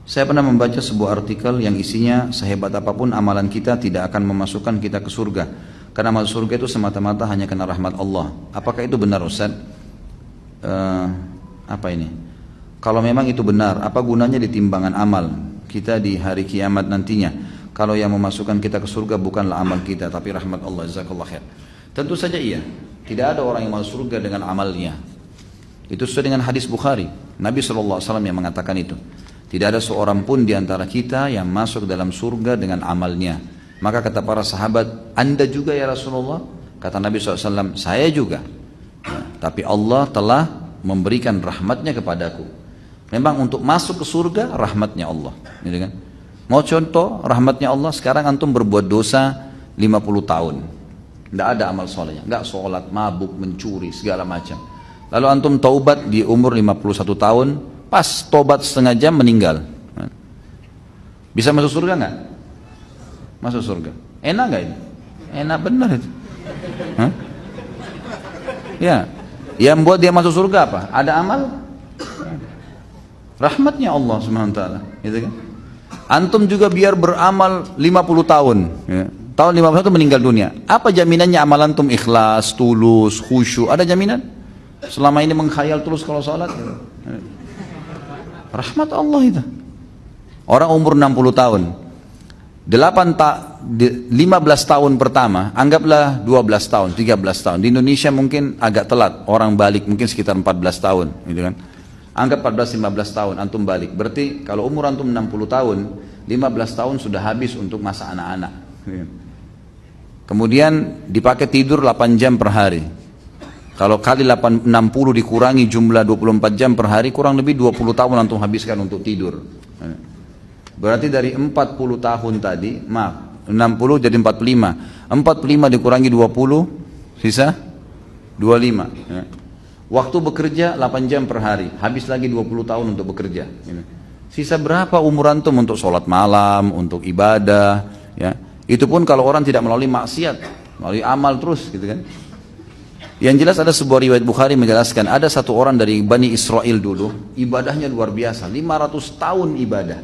Saya pernah membaca sebuah artikel yang isinya sehebat apapun amalan kita tidak akan memasukkan kita ke surga. Karena masuk surga itu semata-mata hanya karena rahmat Allah. Apakah itu benar, Ustaz? Apa ini? Kalau memang itu benar, apa gunanya di timbangan amal kita di hari kiamat nantinya? Kalau yang memasukkan kita ke surga bukanlah amal kita, tapi rahmat Allah. Jazakallah khair. Tentu saja iya. Tidak ada orang yang masuk surga dengan amalnya. Itu sesuai dengan hadis Bukhari. Nabi SAW yang mengatakan itu. Tidak ada seorang pun di antara kita yang masuk dalam surga dengan amalnya. Maka kata para sahabat, Anda juga ya Rasulullah? Kata Nabi SAW, saya juga. Ya, tapi Allah telah memberikan rahmatnya kepadaku. Memang untuk masuk ke surga, rahmatnya Allah. Gitu kan? Mau contoh rahmatnya Allah, sekarang antum berbuat dosa 50 tahun. Tidak ada amal solehnya. Tidak sholat, mabuk, mencuri, segala macam. Lalu antum taubat di umur 51 tahun, pas tobat setengah jam meninggal. Bisa masuk surga nggak? Masuk surga. Enak nggak ini? Enak benar itu. Hah? Ya, yang buat dia masuk surga apa? Ada amal? Rahmatnya Allah Subhanahu wa taala, gitu kan? Antum juga biar beramal 50 tahun, ya. Tahun 51 meninggal dunia. Apa jaminannya amal antum ikhlas, tulus, khusyuk? Ada jaminan? Selama ini mengkhayal terus kalau sholat, gitu. Rahmat Allah itu. Orang umur 60 tahun, 15 tahun pertama, anggaplah 12 tahun, 13 tahun. Di Indonesia mungkin agak telat, orang balik mungkin sekitar 14 tahun, gitu kan? Anggap 14-15 tahun antum balik. Berarti kalau umur antum 60 tahun, 15 tahun sudah habis untuk masa anak-anak. Kemudian dipakai tidur 8 jam per hari. Kalau kali 60 dikurangi jumlah 24 jam per hari, kurang lebih 20 tahun antum habiskan untuk tidur. Berarti dari 40 tahun tadi, maaf, 60 jadi 45. 45 dikurangi 20, sisa 25. Ya. Waktu bekerja 8 jam per hari, habis lagi 20 tahun untuk bekerja. Sisa berapa umur antum untuk sholat malam, untuk ibadah, ya. Itu pun kalau orang tidak melalui maksiat, melalui amal terus, gitu kan. Yang jelas ada sebuah riwayat Bukhari menjelaskan, ada satu orang dari Bani Israel dulu, ibadahnya luar biasa, 500 tahun ibadah.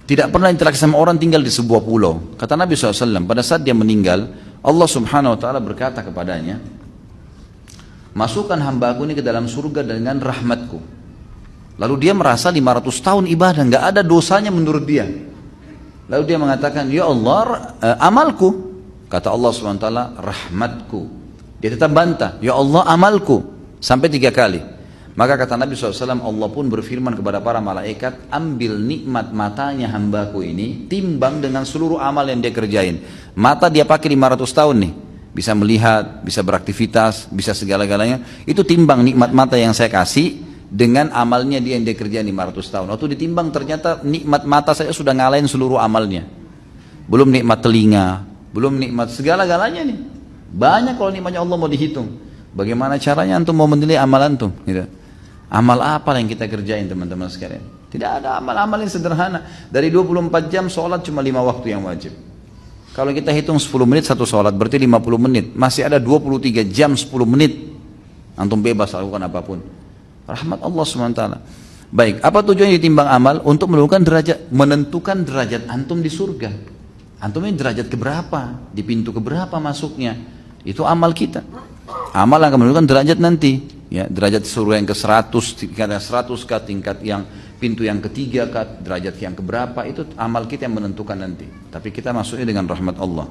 Tidak pernah interaksi sama orang, tinggal di sebuah pulau. Kata Nabi SAW, pada saat dia meninggal, Allah Subhanahu Wa Taala berkata kepadanya, masukkan hambaku ini ke dalam surga dengan rahmatku. Lalu dia merasa 500 tahun ibadah, nggak ada dosanya menurut dia. Lalu dia mengatakan, ya Allah, amalku. Kata Allah Subhanahu Wa Taala, rahmatku. Dia tetap bantah, ya Allah amalku, sampai 3 kali. Maka kata Nabi SAW, Allah pun berfirman kepada para malaikat, ambil nikmat matanya hambaku ini, timbang dengan seluruh amal yang dia kerjain. Mata dia pakai 500 tahun nih, bisa melihat, bisa beraktivitas, bisa segala-galanya. Itu timbang nikmat mata yang saya kasih dengan amalnya dia yang dia kerjain 500 tahun. Waktu ditimbang ternyata nikmat mata saya sudah ngalahin seluruh amalnya. Belum nikmat telinga, belum nikmat segala-galanya nih. Banyak kalau nikmatnya Allah mau dihitung. Bagaimana caranya antum mau menilai amal antum? Gitu. Amal apa yang kita kerjain teman-teman sekalian? Tidak ada amal-amal yang sederhana. Dari 24 jam sholat cuma 5 waktu yang wajib. Kalau kita hitung 10 menit satu sholat berarti 50 menit. Masih ada 23 jam 10 menit. Antum bebas lakukan apapun. Rahmat Allah SWT. Baik, apa tujuannya ditimbang amal? Untuk menentukan derajat antum di surga. Antum ini derajat keberapa? Di pintu keberapa masuknya? Itu amal kita. Amal akan menentukan derajat nanti, ya, derajat surga yang ke-100, tingkat 100 kah, tingkat yang pintu yang ketiga kah, derajat yang keberapa, itu amal kita yang menentukan nanti. Tapi kita masuknya dengan rahmat Allah.